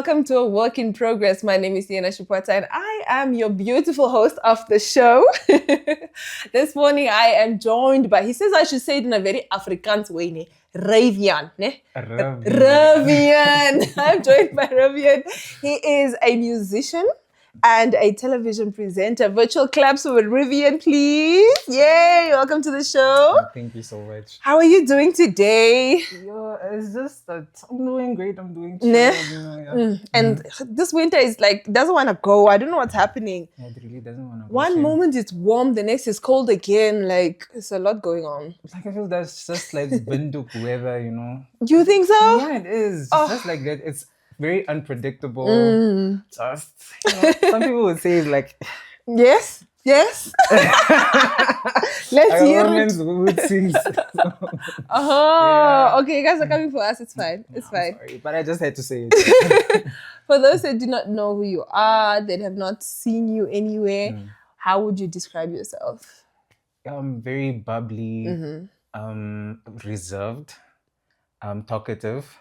welcome to A Work in Progress. My name is Diana Shipwata and I am your beautiful host of the show. This morning I am joined by, he says I should say it in a very Afrikaans way, ne? REVIAN. Ne? REVIAN. I'm joined by REVIAN. He is a musician and a television presenter. Virtual claps for REVIAN, please. Yay, welcome to the show. Thank you so much. How are you doing today? It's just that I'm doing great. I'm doing chill. Yeah. And this winter is like, doesn't want to go. I don't know what's happening. It really doesn't want to go. One moment it's warm, the next is cold again. Like, it's a lot going on. Like, I feel that's just like Binduk weather, you know. Do you think so? Yeah, it is. It's just like that. It's very unpredictable. Just, some people would say it's like... Yes. Let's hear it. Would sing. Okay, you guys are coming for us. It's fine. It's fine. Sorry, but I just had to say it. For those that do not know who you are, that have not seen you anywhere, how would you describe yourself? Very bubbly, reserved, talkative.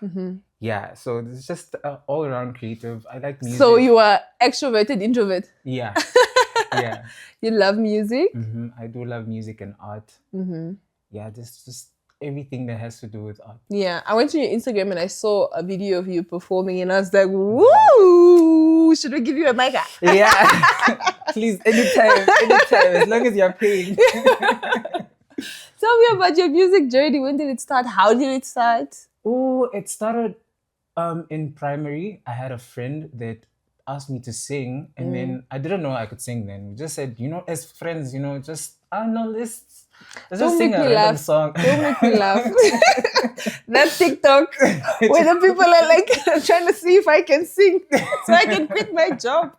Yeah, so it's just all around creative. I like music. So you are extroverted, introvert? Yeah. Yeah. You love music? I do love music and art. Yeah, just everything that has to do with art. Yeah, I went to your Instagram and I saw a video of you performing and I was like, woo! Should we give you a mic? Yeah. Please, anytime, as long as you're paying. Tell me about your music journey. When did it start? How did it start? Oh, it started in primary. I had a friend that asked me to sing, and then I didn't know I could sing then. We just said, as friends, just, I don't know, let's just sing a random song. Don't make me laugh. That's TikTok, where the people are like trying to see if I can sing so I can quit my job.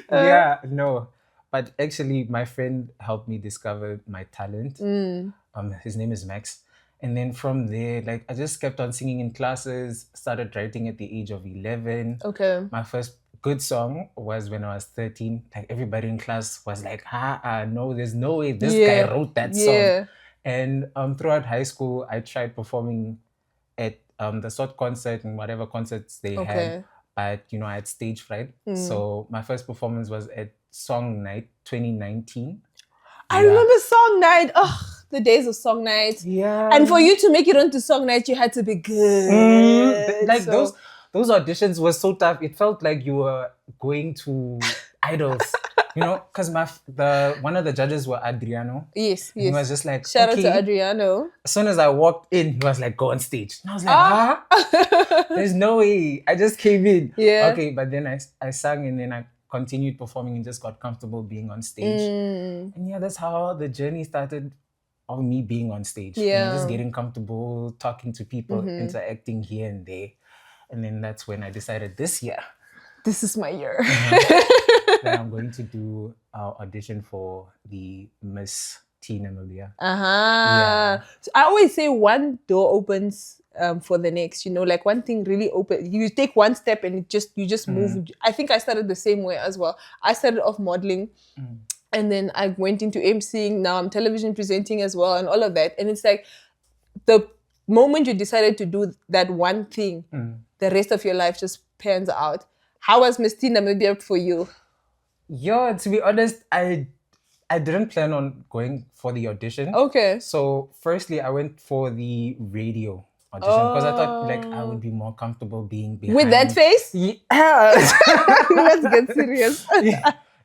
But actually my friend helped me discover my talent. His name is Max. And then from there, like, I just kept on singing in classes, started writing at the age of 11. Okay. My first good song was when I was 13. Like, everybody in class was like, no, there's no way this guy wrote that song. And throughout high school, I tried performing at the SOT concert and whatever concerts they had. But, I had stage fright. So my first performance was at Song Night 2019. I remember Song Night. Oh, the days of Song Night. Yeah. And for you to make it onto Song Night, you had to be good. Those auditions were so tough. It felt like you were going to idols, because one of the judges were Adriano. Yes. He was just like, shout out to Adriano. As soon as I walked in, he was like, go on stage. And I was like, There's no way. I just came in. Yeah. Okay, but then I sang and then I continued performing and just got comfortable being on stage. And that's how the journey started of me being on stage. Just getting comfortable, talking to people, interacting here and there. And then that's when I decided this year, this is my year. that I'm going to do our audition for the Miss T Namibia. So I always say one door opens for the next, like one thing really open. You take one step and you just move. I think I started the same way as well. I started off modeling and then I went into emceeing. Now I'm television presenting as well and all of that. And it's like the moment you decided to do that one thing, the rest of your life just pans out. How was Miss T Namibia for you? To be honest, I didn't plan on going for the audition. Okay. So firstly, I went for the radio audition because I thought like I would be more comfortable being behind. With that face? Yeah. Let's get serious.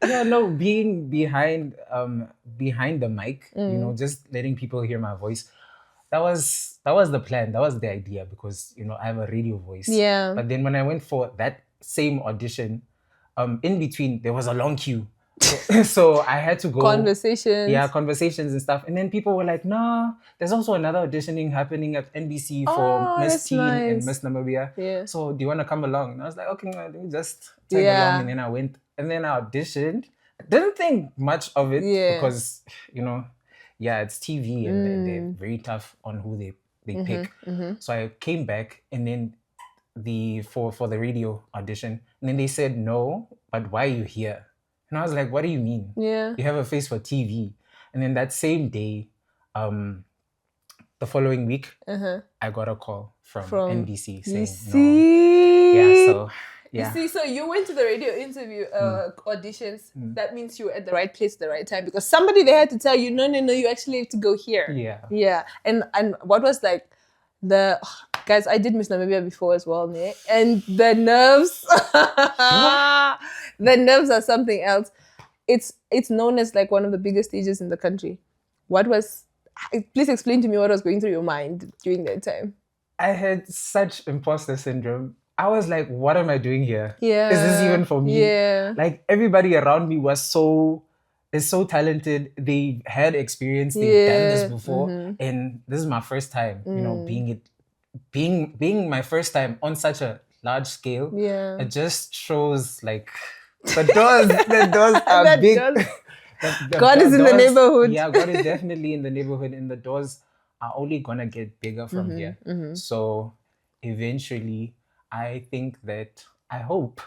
Being behind the mic, just letting people hear my voice. That was the plan. That was the idea because, I have a radio voice. Yeah. But then when I went for that same audition, in between, there was a long queue. So I had to go. Conversations. Yeah, conversations and stuff. And then people were like, nah, there's also another auditioning happening at NBC for Miss T and Miss Namibia. Yeah. So do you want to come along? And I was like, okay, let me just tag along. And then I went and then I auditioned. I didn't think much of it because, it's TV and they're very tough on who they pick. So I came back and then for the radio audition, and then they said no, but why are you here? And I was like, what do you mean? Yeah. You have a face for TV. And then that same day, the following week, I got a call from NBC saying no. Yeah, so Yeah. You see, so you went to the radio interview auditions. That means you were at the right place at the right time, because somebody there had to tell you, no, you actually have to go here. Yeah. Yeah. And what was like guys, I did Miss Namibia before as well, ne? And the nerves, the nerves are something else. It's known as like one of the biggest stages in the country. Please explain to me what was going through your mind during that time. I had such imposter syndrome. I was like, what am I doing here? Yeah. Is this even for me? Yeah. Like, everybody around me is so talented. They had experience. They've done this before. And this is my first time, being my first time on such a large scale. Yeah. It just shows like the doors are big. God is in the neighborhood. Yeah, God is definitely in the neighborhood, and the doors are only gonna get bigger from here. So eventually, I hope,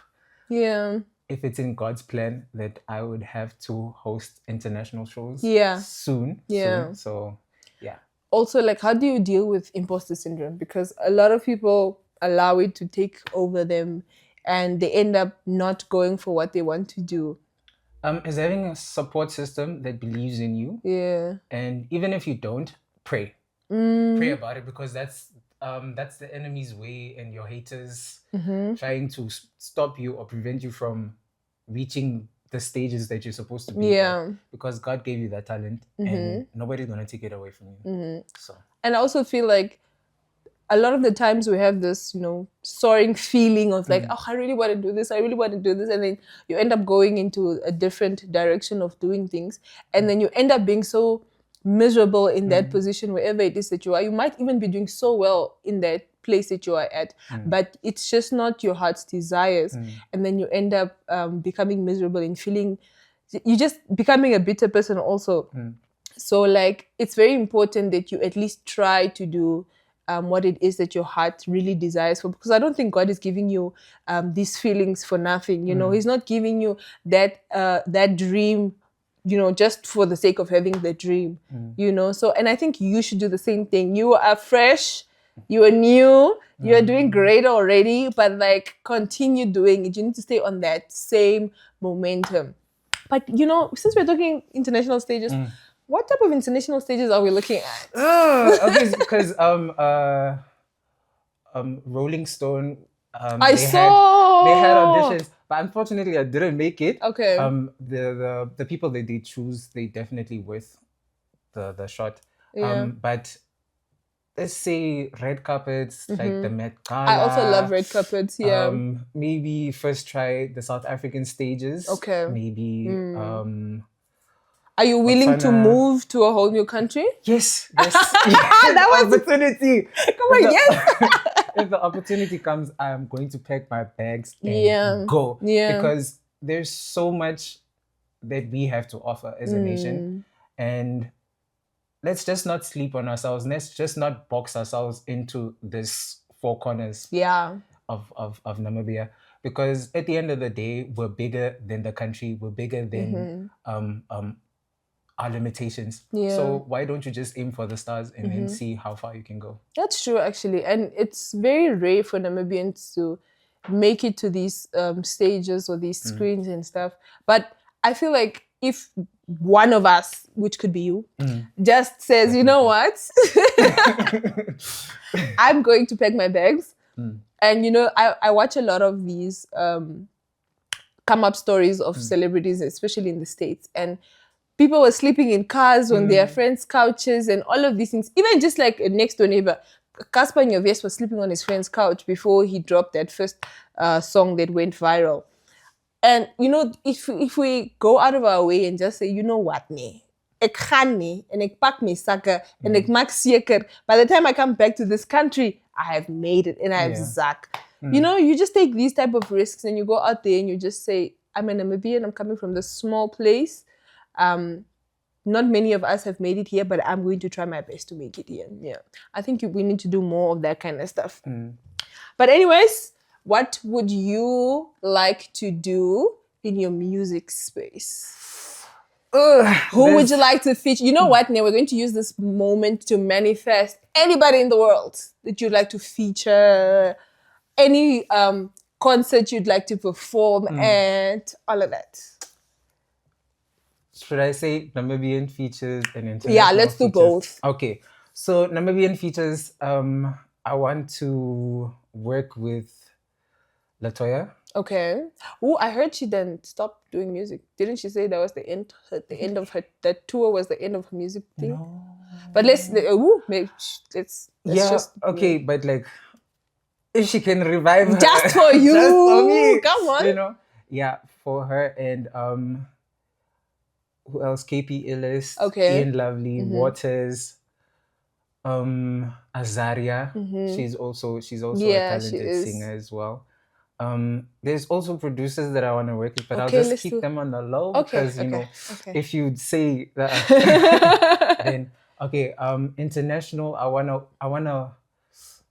if it's in God's plan, that I would have to host international shows. Soon. So yeah. Also, like, how do you deal with imposter syndrome? Because a lot of people allow it to take over them, and they end up not going for what they want to do. Is having a support system that believes in you. Yeah. And even if you don't, pray. Pray about it, because that's the enemy's way, and your haters trying to stop you or prevent you from reaching the stages that you're supposed to be at, because God gave you that talent, and nobody's gonna take it away from you. So. And I also feel like a lot of the times we have this, soaring feeling of like, I really want to do this. And then you end up going into a different direction of doing things. And then you end up being so miserable in that position, wherever it is that you are. You might even be doing so well in that place that you are at, but it's just not your heart's desires. And then you end up becoming miserable and you're just becoming a bitter person also. So like, it's very important that you at least try to do what it is that your heart really desires for, because I don't think God is giving you these feelings for nothing. He's not giving you that dream, just for the sake of having the dream. So, and I think you should do the same thing. You are fresh, you are new, you are doing great already, but like, continue doing it. You need to stay on that same momentum. But since we're talking international stages, what type of international stages are we looking at? Okay, because Rolling Stone, they had auditions, but unfortunately I didn't make it. Okay. The people that they choose, they definitely worth the shot. Yeah. But let's say red carpets, like the Met Gala. I also love red carpets. Yeah. Maybe first try the South African stages. Okay. Maybe. Are you willing to move to a whole new country? Yes. That was opportunity. Come on, yes. If the opportunity comes, I am going to pack my bags and go. Yeah. Because there's so much that we have to offer as a nation. And let's just not sleep on ourselves. Let's just not box ourselves into this four corners of Namibia. Because at the end of the day, we're bigger than the country. We're bigger than our limitations. So why don't you just aim for the stars and then see how far you can go? That's true, actually. And it's very rare for Namibians to make it to these stages or these screens and stuff. But I feel like if one of us, which could be you, just says, you know what? I'm going to pack my bags. And, I watch a lot of these come up stories of celebrities, especially in the States. And people were sleeping in cars on their friends' couches and all of these things. Even just like a next door neighbor, Casper Nyovest was sleeping on his friend's couch before he dropped that first song that went viral. And, if we go out of our way and just say, you know what, nee, ek gaan nie, en ek pak my sakke, en ek maak seker, by the time I come back to this country, I have made it and I have Zak. You just take these type of risks and you go out there and you just say, I'm a Namibian, I'm coming from this small place. Not many of us have made it here, but I'm going to try my best to make it here. Yeah, I think we need to do more of that kind of stuff. But anyways, what would you like to do in your music space? Who would you like to feature? You know what, Nay, we're going to use this moment to manifest anybody in the world that you'd like to feature. Any concert you'd like to perform at, all of that. Should I say Namibian features and international? Yeah, let's do features? both. Okay, so Namibian features. I want to work with Latoya. Okay. Oh, I heard she then stopped doing music. Didn't she say that was the end of her, that tour was the end of her music thing? No. But let's yeah, just, okay, but like, if she can revive her. Just for you. Just for me. Come on. You know? Yeah, for her and who else? KP Illis, Okay. Ian Lovely, Waters, Azaria. She's also a talented singer as well. There's also producers that I want to work with, but I'll just keep them on the low because if you say that then international, I wanna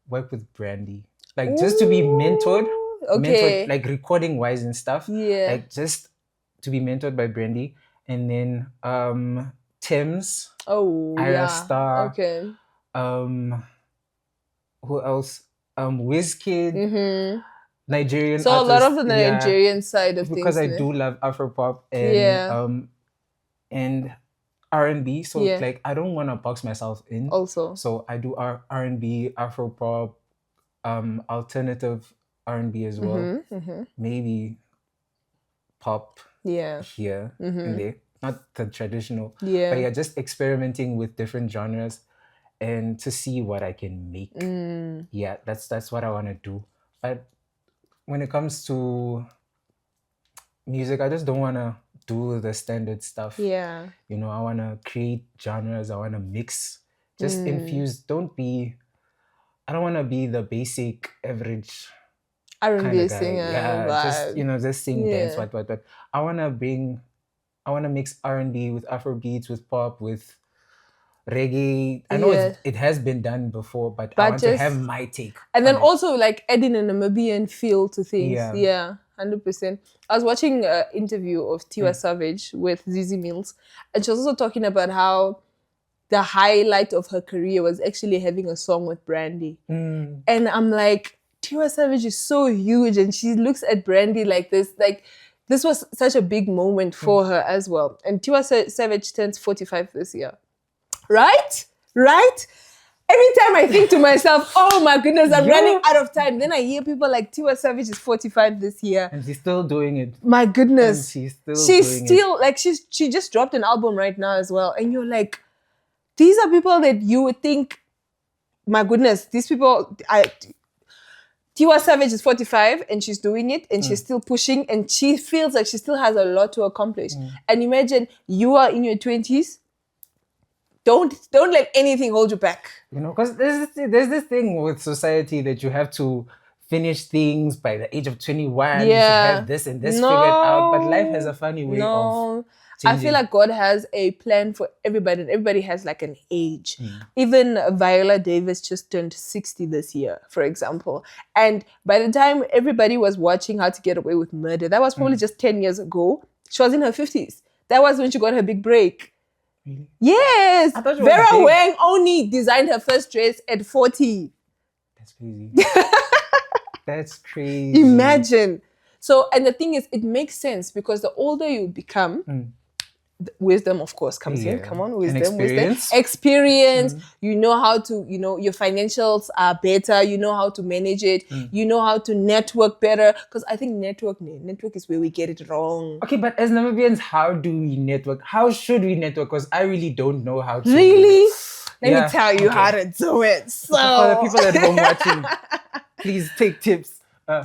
work with Brandy. Like just to be mentored, like recording wise and stuff. Yeah. Like just to be mentored by Brandy. And then Thames. Oh, Ira Star. Okay. Who else? Wizkid. Nigerian so artists, a lot of the Nigerian side of things. Because I do love Afropop and R&B. So like I don't want to box myself in. Also. So I do R&B, Afropop, alternative R&B as well. Maybe pop. Here and there, not the traditional, but yeah, just experimenting with different genres and to see what I can make. Yeah, that's what I want to do. But when it comes to music, I just don't want to do the standard stuff. Yeah, you know, I want to create genres. I want to mix, just infuse. I don't want to be the basic average R&B singer, just sing, dance, what. I wanna mix R&B with Afrobeats, with pop, with reggae. I know it has been done before, but I want to have my take. And then also like adding a Namibian feel to things. Yeah, 100%. I was watching an interview of Tiwa Savage with Zizi Mills, and she was also talking about how the highlight of her career was actually having a song with Brandy. And I'm like, Tiwa Savage is so huge and she looks at Brandy like this. Like, this was such a big moment for her as well. And Tiwa Savage turns 45 this year. Right? Every time I think to myself, oh my goodness, I'm running out of time. Then I hear people like Tiwa Savage is 45 this year. And she's still doing it. My goodness. And she's still like, she just dropped an album right now as well. And you're like, these are people that you would think, my goodness, these people... Tiwa Savage is 45 and she's doing it and she's still pushing and she feels like she still has a lot to accomplish. And imagine you are in your 20s. Don't let anything hold you back. You know, because there's this thing with society that you have to finish things by the age of 21. You should have this and this figured out. But life has a funny way of changing. I feel like God has a plan for everybody and everybody has like an age. Even Viola Davis just turned 60 this year, for example. And by the time everybody was watching How to Get Away with Murder, that was probably just 10 years ago. She was in her 50s. That was when she got her big break. Really? Yes. Vera Wang only designed her first dress at 40. That's crazy. That's crazy. Imagine. So, and the thing is, it makes sense because the older you become, wisdom, of course, comes in. Come on, wisdom. Experience. You know how to, your financials are better. You know how to manage it. You know how to network better. Because I think network is where we get it wrong. Okay, but as Namibians, how do we network? How should we network? Because I really don't know how to. Really? Let me tell you how to do it. So for the people at home watching, please take tips.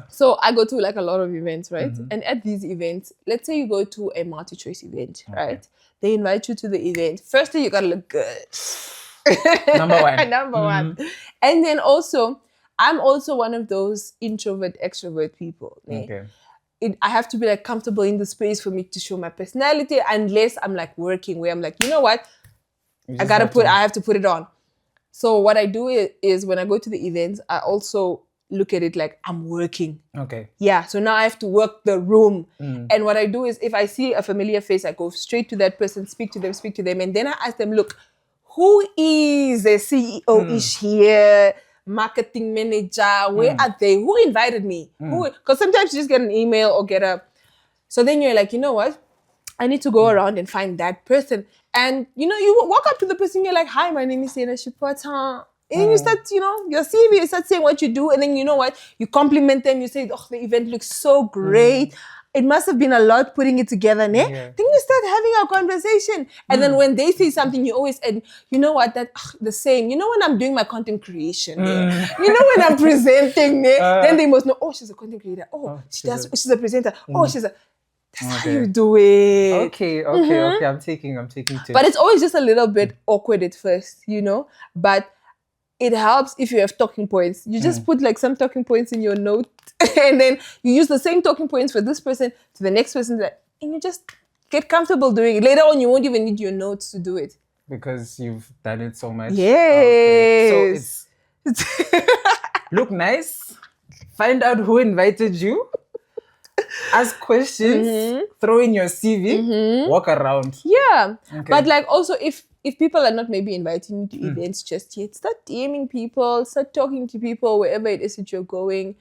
So I go to like a lot of events, right? And at these events, let's say you go to a multi-choice event, right? They invite you to the event. Firstly, you gotta look good. Number one. Number one. And then also, I'm also one of those introvert, extrovert people. Okay. I have to be like comfortable in the space for me to show my personality, unless I'm like working where I'm like, you know what? I have to put it on. So what I do is when I go to the events, I also look at it like I'm working. Okay. Yeah. So now I have to work the room. And what I do is if I see a familiar face, I go straight to that person, speak to them. And then I ask them, look, who is the CEO-ish here? marketing manager. Where are they? Who invited me? Because sometimes you just get an email or get a. So then you're like, you know what? I need to go around and find that person. And you know, you walk up to the person, you're like, hi, my name is Sena Shipota. And then you start, you know, your CV, you start saying what you do, and then you know what? You compliment them, you say, oh, the event looks so great. It must have been a lot putting it together, ne? Yeah. Then you start having a conversation. And then when they say something, you always add, you know what, that the same. You know when I'm doing my content creation, ne? You know when I'm presenting, ne? Then they must know, oh, she's a content creator. Oh, she's a presenter. Oh, she's a... That's how you do it. Okay. I'm taking tips. But it's always just a little bit awkward at first, you know? But it helps if you have talking points. You just put like some talking points in your note and then you use the same talking points for this person to the next person and you just get comfortable doing it. Later on, you won't even need your notes to do it. Because you've done it so much. Yes. Okay. So it's look nice. Find out who invited you. Ask questions, throw in your CV, walk around. Yeah. Okay. But like also if people are not maybe inviting you to events just yet, start DMing people, start talking to people wherever it is that you're going.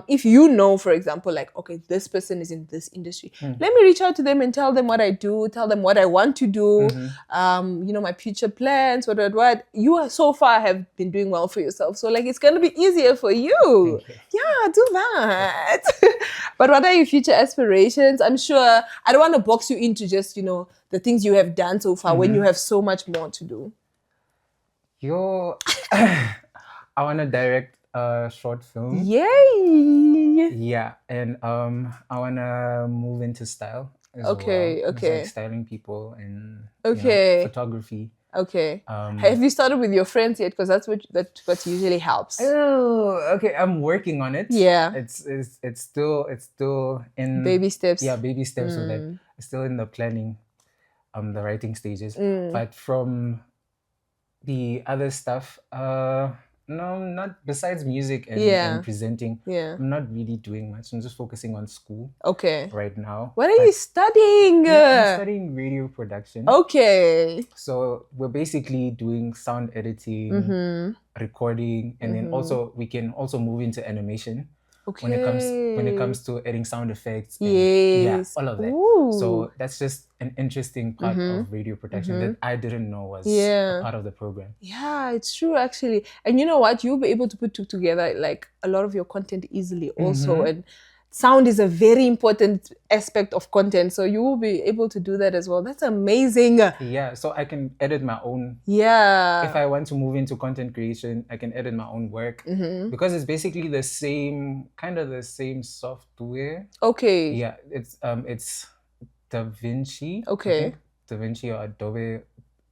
If you know, for example, like, okay, this person is in this industry, let me reach out to them and tell them what I do, tell them what I want to do, you know, my future plans, what. You are so far have been doing well for yourself. So like, it's going to be easier for you. Yeah, do that. But what are your future aspirations? I'm sure I don't want to box you into just, you know, the things you have done so far when you have so much more to do. I want to direct a short film. Yay! Yeah, and I want to move into style as well. Okay. Just, like styling people and you know, photography. Okay. Have you started with your friends yet? Because that's what usually helps. Oh, okay. I'm working on it. Yeah. It's still in baby steps. Yeah, baby steps with it. It's still in the planning, the writing stages. But from the other stuff, no, not besides music and presenting. Yeah. I'm not really doing much. I'm just focusing on school. Okay. Right now. What are you studying? I'm studying radio production. Okay. So we're basically doing sound editing, recording, and then also we can also move into animation. Okay. When it comes to adding sound effects, and, yeah, all of that. Ooh. So that's just an interesting part of radio production that I didn't know was a part of the program. Yeah, it's true actually. And you know what? You'll be able to put together like a lot of your content easily also. And sound is a very important aspect of content. So you will be able to do that as well. That's amazing. Yeah, so I can edit my own. Yeah. If I want to move into content creation, I can edit my own work. Because it's basically the same software. Okay. Yeah, it's DaVinci. Okay. DaVinci or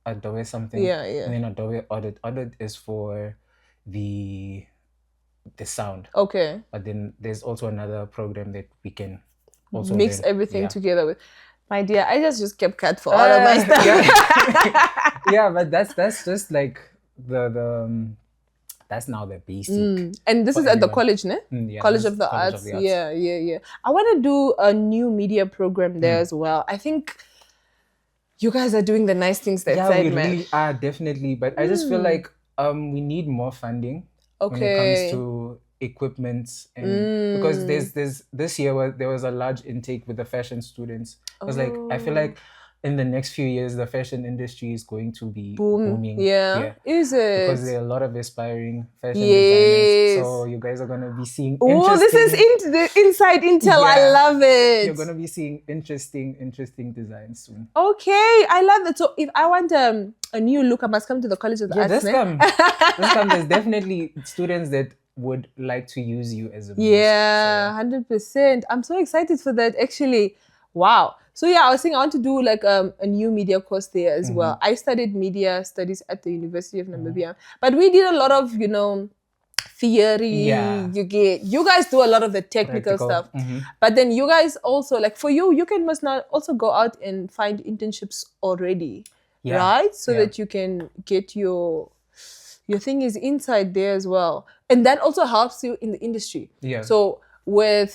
Adobe something. Yeah. And then Adobe Audit. Audit is for the sound. Okay. But then there's also another program that we can also mix everything together with. My dear, I just kept cut for all of my stuff. Yeah, but that's just like the that's now the basic. And this is at the college, ne? Yeah, College of the Arts. Yeah. I want to do a new media program there as well. I think you guys are doing the nice things that side, man. Yeah, we really are, definitely. But I just feel like we need more funding. When it comes to equipment, and because there's this year there was a large intake with the fashion students. I was like, I feel like in the next few years the fashion industry is going to be booming. Yeah. Is it? Because there are a lot of aspiring fashion designers. So you guys are gonna be seeing. Oh, this is the inside intel. I love it. You're gonna be seeing interesting designs soon. Okay, I love it. So if I want a new look, I must come to the College of the Arts. Just come. There's definitely students that would like to use you as a boost. Yeah, 100%. I'm so excited for that, actually. Wow. So yeah, I was saying I want to do like a new media course there as well. I studied media studies at the University of Namibia, but we did a lot of, you know, theory. Yeah. You guys do a lot of the technical stuff, but then you guys also, like for you can must now also go out and find internships already, right? So that you can get your thing is inside there as well, and that also helps you in the industry. Yeah. So with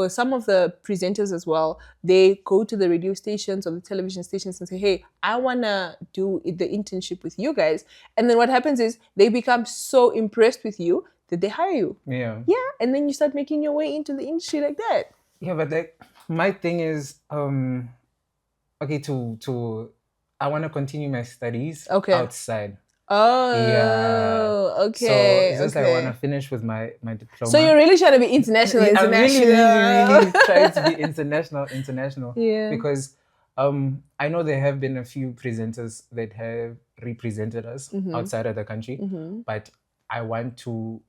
some of the presenters as well, they go to the radio stations or the television stations and say, hey, I want to do the internship with you guys. And then what happens is they become so impressed with you that they hire you. Yeah. And then you start making your way into the industry like that. Yeah, but like my thing is, okay, I want to continue my studies outside. Oh, yeah. Okay. So it's just like I want to finish with my diploma. So you're really trying to be international. I'm really trying to be international. Yeah. Because I know there have been a few presenters that have represented us outside of the country, but I want to,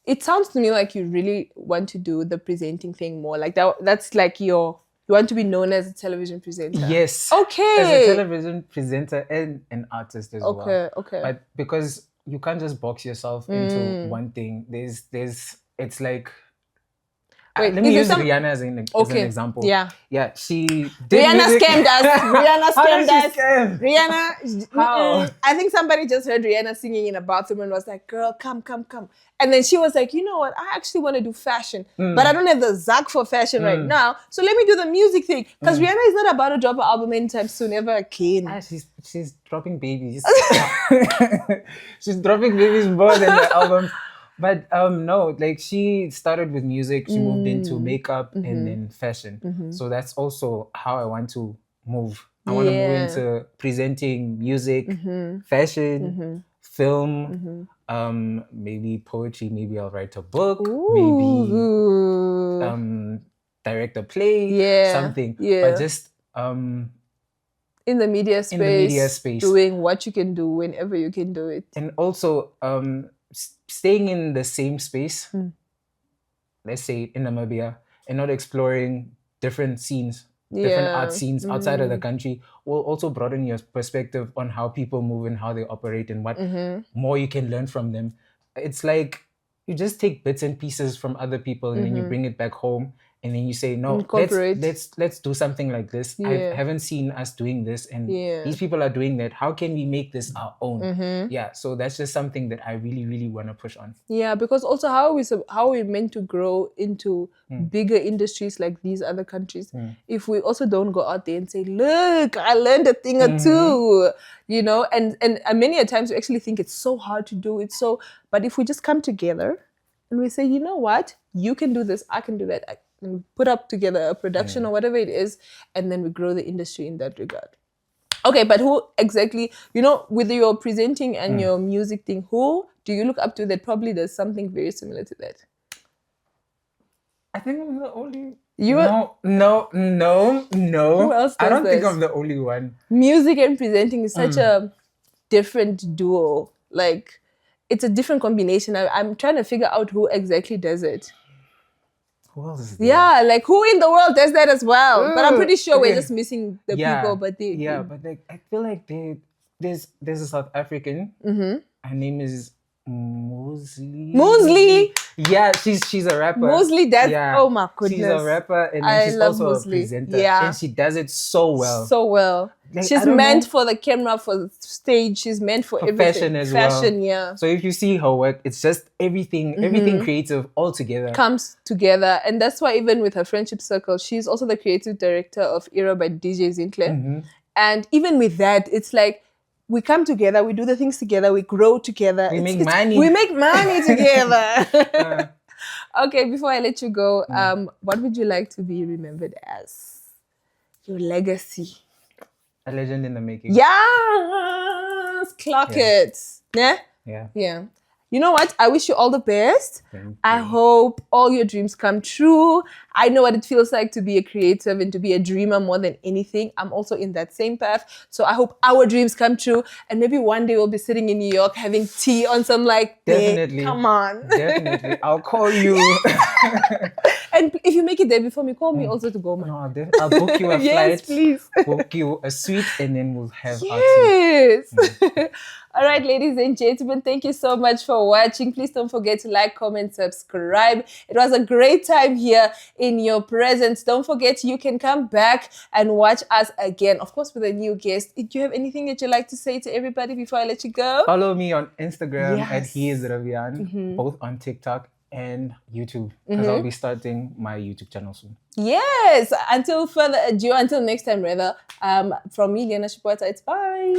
It sounds to me like you really want to do the presenting thing more. Like that's like you want to be known as a television presenter. Yes. Okay. As a television presenter and an artist as well. Okay. But because you can't just box yourself into one thing. It's like, wait, let me use Rihanna as an example. Yeah. Yeah, she did Rihanna music. Scammed us. Rihanna scammed us. Scam? Rihanna. How? I think somebody just heard Rihanna singing in a bathroom and was like, girl, come. And then she was like, you know what? I actually want to do fashion, but I don't have the zack for fashion right now. So let me do the music thing. Because Rihanna is not about to drop an album anytime soon, ever again. She's dropping babies. She's dropping babies more than the albums. But no, like she started with music, she moved into makeup and then fashion. So that's also how I want to move. I want to move into presenting music, fashion, film, maybe poetry, maybe I'll write a book, maybe direct a play, something. But just in the media space, doing what you can do whenever you can do it. And also staying in the same space, let's say in Namibia, and not exploring different scenes, different art scenes outside of the country, will also broaden your perspective on how people move and how they operate and what more you can learn from them. It's like you just take bits and pieces from other people and then you bring it back home. And then you say, no, let's do something like this. I haven't seen us doing this, and these people are doing that. How can we make this our own? Yeah, so that's just something that I really, really want to push on. Yeah, because also how are we meant to grow into bigger industries like these other countries if we also don't go out there and say, look, I learned a thing or two, and many a times we actually think it's so hard to do it. But if we just come together and we say, you know what, you can do this, I can do that. And put up together a production or whatever it is, and then we grow the industry in that regard. Okay, but who exactly, with your presenting and your music thing, who do you look up to that probably does something very similar to that? I think I'm the only... No. Who else does I don't think this? I'm the only one. Music and presenting is such a different duo. Like, it's a different combination. I'm trying to figure out who exactly does it. Who else is there? Yeah, like who in the world does that as well? But I'm pretty sure we're just missing the people. But but like I feel like there's a South African. Her name is Mosley. Yeah, she's a rapper. Mosley, oh my goodness. She's a rapper and she's also a presenter. Yeah. And she does it so well. So well. Like, she's meant for the camera, for the stage. She's meant for everything. Fashion as well. Fashion, yeah. So if you see her work, it's just everything creative all together. Comes together. And that's why even with her friendship circle, she's also the creative director of Era by DJ Zinkler. And even with that, it's like, we come together, we do the things together, we grow together. We make money. We make money together. Okay, before I let you go, what would you like to be remembered as? Your legacy. A legend in the making. Yes! Clock it. Yeah? Yeah. You know what? I wish you all the best. I hope all your dreams come true. I know what it feels like to be a creative and to be a dreamer more than anything. I'm also in that same path. So I hope our dreams come true. And maybe one day we'll be sitting in New York having tea on some Definitely. Come on. Definitely. I'll call you. And if you make it there before me, call me also to go. No, I'll book you a flight. Yes, please. Book you a suite and then we'll have our tea. All right, ladies and gentlemen, thank you so much for watching. Please don't forget to like, comment, subscribe. It was a great time here in your presence. Don't forget you can come back and watch us again, of course, with a new guest. Do you have anything that you'd like to say to everybody before I let you go? Follow me on Instagram at REVIAN, both on TikTok and YouTube, because I'll be starting my YouTube channel soon. Yes. Until further ado, until next time, rather. From me, Liana Shipwata, it's bye.